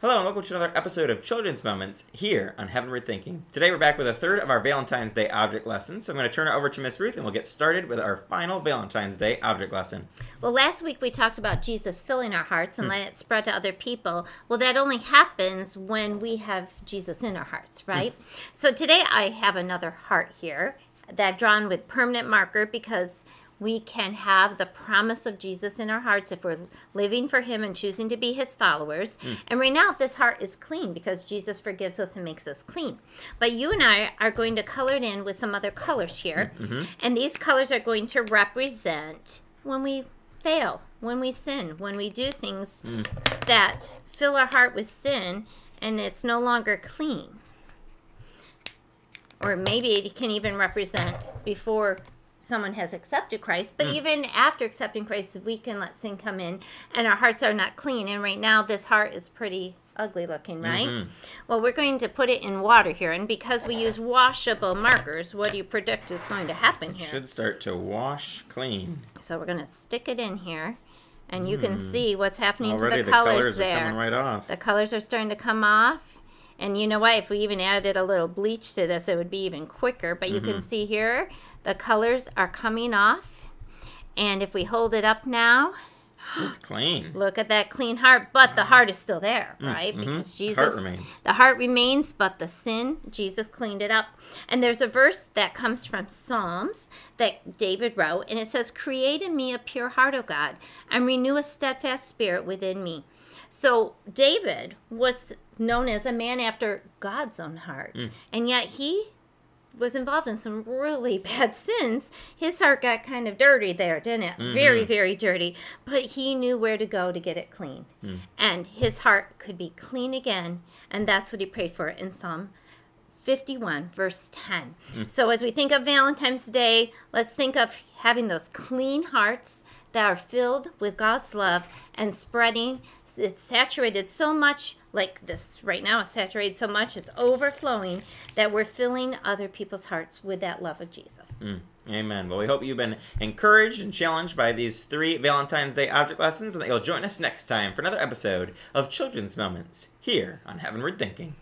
Hello and welcome to another episode of Children's Moments here on Heavenward Thinking. Today we're back with a third of our Valentine's Day object lesson, so I'm going to turn it over to Miss Ruth and we'll get started with our final Valentine's Day object lesson. Well, last week we talked about Jesus filling our hearts and letting it spread to other people. Well, that only happens when we have Jesus in our hearts, right? So today I have another heart here that I've drawn with permanent marker because we can have the promise of Jesus in our hearts if we're living for him and choosing to be his followers. And right now, this heart is clean because Jesus forgives us and makes us clean. But you and I are going to color it in with some other colors here. And these colors are going to represent when we fail, when we sin, when we do things that fill our heart with sin and it's no longer clean. Or maybe it can even represent before someone has accepted Christ, but even after accepting Christ, we can let sin come in and our hearts are not clean. And right now, this heart is pretty ugly looking, right? Well, we're going to put it in water here, and because we use washable markers, what do you predict is going to happen here? It should start to wash clean. So we're going to stick it in here, and you can see what's happening Already to the colors colors there. are coming right off. The colors are starting to come off. And you know what? If we even added a little bleach to this, it would be even quicker. But you can see here, the colors are coming off. And if we hold it up now, It's clean. look at that clean heart. But the heart is still there, right? Because Jesus, Heart remains. the heart remains, but the sin, Jesus cleaned it up. And there's a verse that comes from Psalms that David wrote. And it says, "Create in me a pure heart, O God, and renew a steadfast spirit within me." So David was known as a man after God's own heart. And yet he was involved in some really bad sins. His heart got kind of dirty there, didn't it? Very, very dirty. But he knew where to go to get it cleaned. And his heart could be clean again. And that's what he prayed for in Psalm 51, verse 10. So as we think of Valentine's Day, let's think of having those clean hearts that are filled with God's love and spreading. It's saturated so much, like this right now is saturated so much, it's overflowing, that we're filling other people's hearts with that love of Jesus. Amen. Well, we hope you've been encouraged and challenged by these 3 Valentine's Day object lessons and that you'll join us next time for another episode of Children's Moments here on Heavenward Thinking.